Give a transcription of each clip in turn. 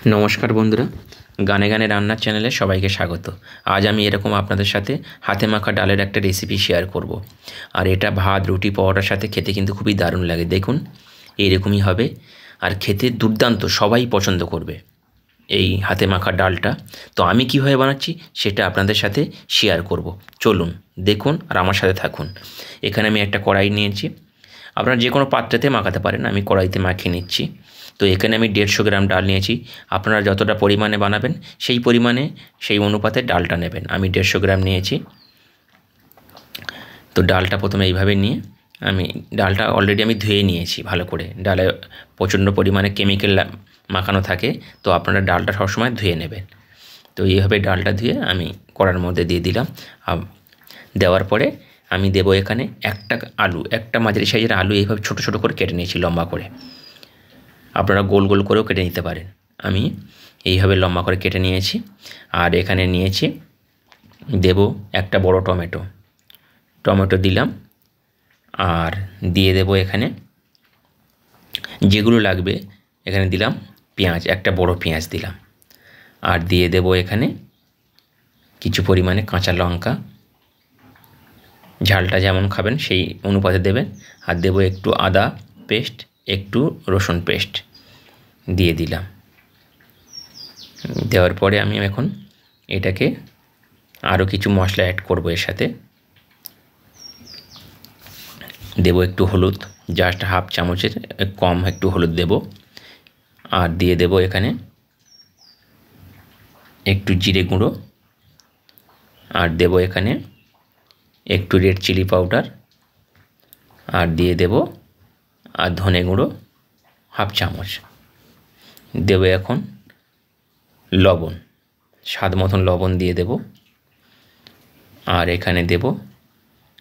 নমস্কার বন্ধুরা, গানে গানে রান্নার চ্যানেলে সবাইকে স্বাগত। আজ আমি এরকম আপনাদের সাথে হাতে মাখা ডালের একটা রেসিপি শেয়ার করব। আর এটা ভাত, রুটি, পরোটার সাথে খেতে কিন্তু খুবই দারুণ লাগে। দেখুন, এইরকমই হবে আর খেতে দুর্দান্ত, সবাই পছন্দ করবে এই হাতে মাখা ডালটা। তো আমি কীভাবে বানাচ্ছি সেটা আপনাদের সাথে শেয়ার করব। চলুন দেখুন আর আমার সাথে থাকুন। এখানে আমি একটা কড়াই নিয়েছি, আপনারা যে কোনো পাত্রেতে মাখাতে পারেন, আমি কড়াইতে মাখিয়ে নিচ্ছি। তো এখানে আমি 150 গ্রাম ডাল নিয়েছি। আপনারা যতটা পরিমাণে বানাবেন সেই পরিমাণে সেই অনুপাতে ডালটা নেবেন। আমি 150 গ্রাম নিয়েছি। তো ডালটা প্রথমে এইভাবে নিয়ে ডালটা অলরেডি আমি ধুয়ে নিয়েছি ভালো করে। ডালে প্রচণ্ড পরিমাণে কেমিক্যাল মাখানো থাকে, তো আপনারা ডালটা সবসময় ধুয়ে নেবেন। তো এইভাবে ডালটা ধুয়ে আমি কড়ার মধ্যে দিয়ে দিলাম। দেওয়ার পরে আমি দেবো এখানে একটা মাঝারি সাইজের আলু এইভাবে ছোটো ছোটো করে কেটে নিয়েছি লম্বা করে। আপনারা গোল গোল করেও কেটে নিতে পারেন। আমি এইভাবে লম্বা করে কেটে নিয়েছি। আর এখানে নিয়েছি দেব একটা বড় টমেটো দিলাম। আর দিয়ে দেব এখানে যেগুলো লাগবে, এখানে দিলাম পেঁয়াজ, একটা বড় পেঁয়াজ দিলাম। আর দিয়ে দেব এখানে কিছু পরিমাণে কাঁচা লঙ্কা, ঝালটা যেমন খাবেন সেই অনুপাতে দেবেন। আর দেব একটু আদা পেস্ট, একটু রসুন পেস্ট দিয়ে দিলাম। দেওয়ার পরে আমি এখন এটাকে আরও কিছু মশলা অ্যাড করব। এর সাথে দেব একটু হলুদ, জাস্ট হাফ চামচের কম একটু হলুদ দেব। আর দিয়ে দেব এখানে একটু জিরে গুঁড়ো। আর দেব এখানে একটু রেড চিলি পাউডার। আর দিয়ে দেব আর ধনে গুঁড়ো হাফ চামচ দেব। এখন লবণ, স্বাদ মতন লবণ দিয়ে দেব। আর এখানে দেব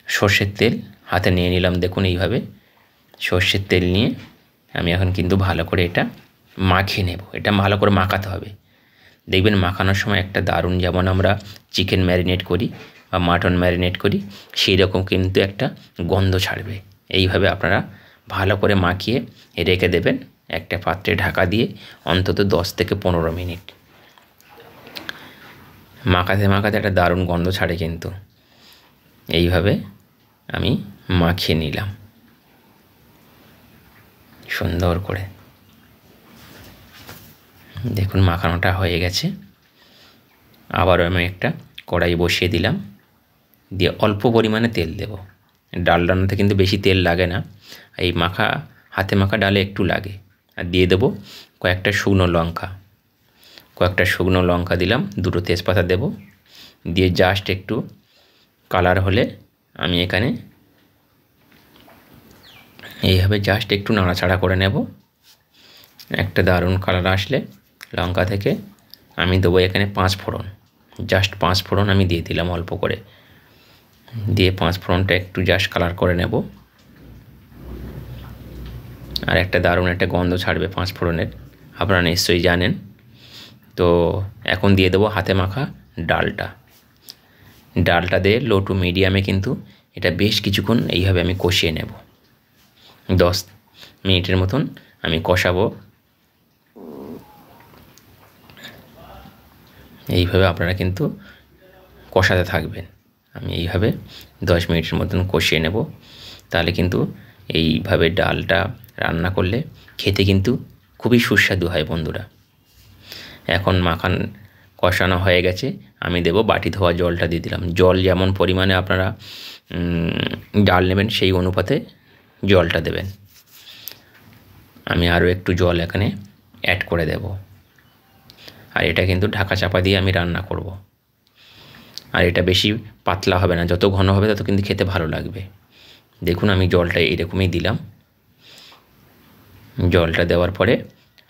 সর্ষের তেল, হাতে নিয়ে নিলাম। দেখুন এইভাবে সর্ষের তেল নিয়ে আমি এখন কিন্তু ভালো করে এটা মাখিয়ে নেব। এটা ভালো করে মাখাতে হবে। দেখবেন মাখানোর সময় একটা দারুণ, যেমন আমরা চিকেন ম্যারিনেট করি বা মাটন ম্যারিনেট করি, সেই রকম কিন্তু একটা গন্ধ ছাড়বে। এইভাবে আপনারা ভালো করে মাখিয়ে রেখে দেবেন একটা পাত্রে ঢাকা দিয়ে অন্তত 10 থেকে 15 মিনিট। মাখাতে মাখাতে একটা দারুণ গন্ধ ছাড়ে কিন্তু। এইভাবে আমি মাখিয়ে নিলাম সুন্দর করে। দেখুন মাখানোটা হয়ে গেছে। আবারও আমি একটা কড়াই বসিয়ে দিলাম, দিয়ে অল্প পরিমাণে তেল দেব। ডাল রান্নাতে কিন্তু বেশি তেল লাগে না, এই হাতে মাখা ডালে একটু লাগে। আর দিয়ে দেব কয়েকটা শুকনো লঙ্কা দিলাম, 2টো তেজপাতা দেব। দিয়ে জাস্ট একটু কালার হলে আমি এখানে এইভাবে জাস্ট একটু নাড়াচাড়া করে নেব। একটা দারুণ কালার আসলে লঙ্কা থেকে আমি দেবো এখানে 5 ফোড়ন। জাস্ট 5 ফোড়ন আমি দিয়ে দিলাম অল্প করে। দিয়ে 5 ফোড়নটা একটু জাস্ট কালার করে নেব। আর একটা দারুণ একটা গন্ধ ছাড়বে 5 ফোড়নের, আপনারা নিশ্চয়ই জানেন। তো এখন দিয়ে দেবো হাতে মাখা ডালটা দিয়ে লো টু মিডিয়ামে কিন্তু এটা বেশ কিছুক্ষণ এইভাবে আমি কষিয়ে নেব। 10 মিনিটের মতন আমি কষাবো। এইভাবে আপনারা কিন্তু কষাতে থাকবেন। আমি এইভাবে 10 মিনিটের মতন কষিয়ে নেব। তাহলে কিন্তু এইভাবে ডালটা রান্না করলে খেতে কিন্তু খুবই সুস্বাদু হয় বন্ধুরা। এখন কষানো হয়ে গেছে। আমি দেব বাটি ধোয়া জলটা দিয়ে দিলাম। জল যেমন পরিমাণে আপনারা ডাল নেবেন সেই অনুপাতে জলটা দেবেন। আমি আরও একটু জল এখানে অ্যাড করে দেব। আর এটা কিন্তু ঢাকা চাপা দিয়ে আমি রান্না করব। আর এটা বেশি পাতলা হবে না, যত ঘন হবে তত কিন্তু খেতে ভালো লাগবে। দেখুন আমি জলটা এরকমই দিলাম। জলটা দেওয়ার পরে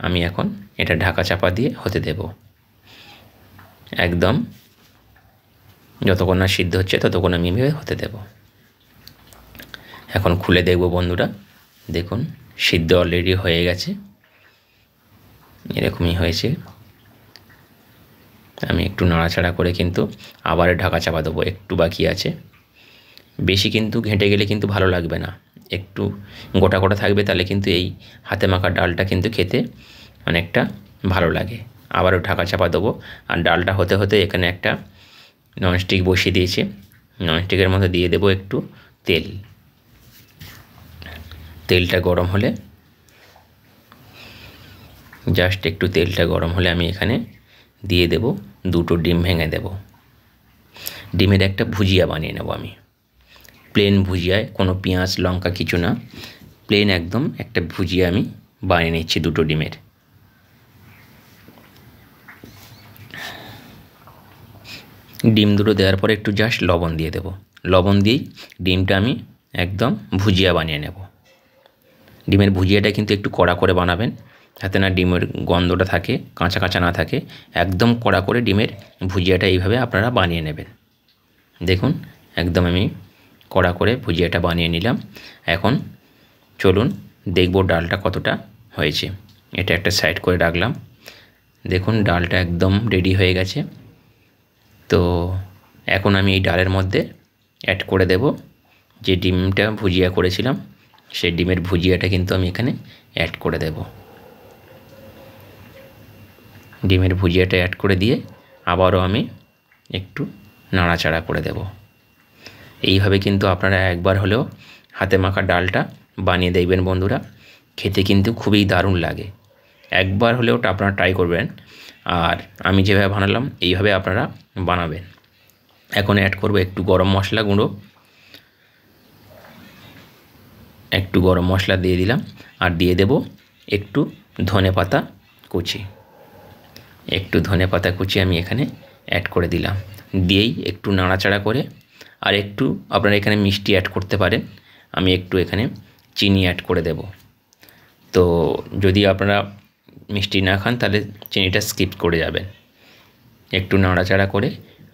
আমি এখন এটা ঢাকা চাপা দিয়ে হতে দেব। একদম যতক্ষণ না সিদ্ধ হচ্ছে ততক্ষণ আমি এভাবে হতে দেব। এখন খুলে দেখব বন্ধুরা। দেখুন সিদ্ধ অলরেডি হয়ে গেছে, এরকমই হয়েছে। আমি একটু নাড়াচাড়া করে কিন্তু আবার ঢাকা চাপা দেবো। একটু বাকি আছে, বেশি কিন্তু ঘেঁটে গেলে কিন্তু ভালো লাগবে না, একটু গোটা থাকবে, তাহলে কিন্তু এই হাতে মাখা ডালটা কিন্তু খেতে অনেকটা ভালো লাগে। আবারও ঢাকা চাপা দেবো। আর ডালটা হতে হতে এখানে একটা ননস্টিক বসিয়ে দিয়েছি, ননস্টিকের মধ্যে দিয়ে দেবো একটু তেল। তেলটা গরম হলে, জাস্ট একটু তেলটা গরম হলে আমি এখানে দিয়ে দেব 2টো ডিম ভেঙে দেব। ডিমের একটা ভুজিয়া বানিয়ে নেব আমি, প্লেন ভুজিয়ায়, কোনো পেঁয়াজ লঙ্কা কিছু না, প্লেন একদম একটা ভুজিয়া আমি বানিয়ে নিচ্ছি 2টো ডিমের। ডিম দুটো দেওয়ার পরে একটু জাস্ট লবণ দিয়ে দেব, লবণ দিয়েই ডিমটা আমি একদম ভুজিয়া বানিয়ে নেব। ডিমের ভুজিয়াটা কিন্তু একটু কড়া করে বানাবেন, যাতে না ডিমের গন্ধটা থাকে, কাঁচা কাঁচা না থাকে। একদম কড়া করে ডিমের ভুজিয়াটা এইভাবে আপনারা বানিয়ে নেবেন। দেখুন একদম আমি কড়া করে ভুজিয়াটা বানিয়ে নিলাম। এখন চলুন দেখব ডালটা কতটা হয়েছে। এটা একটা সাইড করে রাখলাম। দেখুন ডালটা একদম রেডি হয়ে গেছে। তো এখন আমি এই ডালের মধ্যে অ্যাড করে দেব যে ডিমটা ভুজিয়া করেছিলাম, সেই ডিমের ভুজিয়াটা কিন্তু আমি এখানে অ্যাড করে দেব। ডিমের ভুজিয়াটা অ্যাড করে দিয়ে আবারও আমি একটু নাড়াচাড়া করে দেব। এইভাবে কিন্তু আপনারা একবার হলেও হাতে মাখা ডালটা বানিয়ে দেখবেন বন্ধুরা, খেতে কিন্তু খুবই দারুণ লাগে। একবার হলেও আপনারা ট্রাই করবেন, আর আমি যেভাবে বানালাম এইভাবে আপনারা বানাবেন। এখন অ্যাড করব একটু গরম মশলা গুঁড়ো, একটু গরম মশলা দিয়ে দিলাম। আর দিয়ে দেব একটু ধনেপাতা কুচি, একটু ধনেপাতা কুচি আমি এখানে অ্যাড করে দিলাম। দিয়েই একটু নাড়াচাড়া করে, আর একটু আপনারা এখানে মিষ্টি অ্যাড করতে পারেন, আমি একটু এখানে চিনি অ্যাড করে দেব। তো যদি আপনারা মিষ্টি না খান তাহলে চিনিটা স্কিপ করে যাবেন। একটু নাড়াচাড়া করে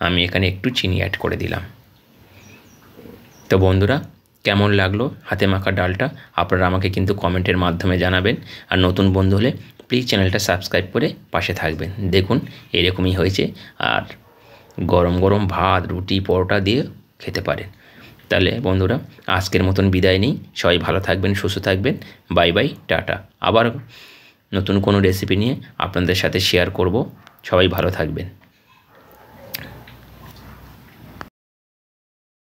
আমি এখানে একটু চিনি অ্যাড করে দিলাম। তো বন্ধুরা কেমন লাগলো হাতে মাখা ডালটা আপনারা আমাকে কিন্তু কমেন্টের মাধ্যমে জানাবেন। আর নতুন বন্ধু হলে প্লিজ চ্যানেলটা সাবস্ক্রাইব করে পাশে থাকবেন। দেখুন এরকমই হয়েছে, আর গরম গরম ভাত, রুটি, পরোটা দিয়ে খেতে পারেন। তাহলে বন্ধুরা আজকের মতন বিদায় নিই। সবাই ভালো থাকবেন, সুস্থ থাকবেন। Bye bye, tata. আবার নতুন কোনো রেসিপি নিয়ে আপনাদের সাথে শেয়ার করব। সবাই ভালো থাকবেন।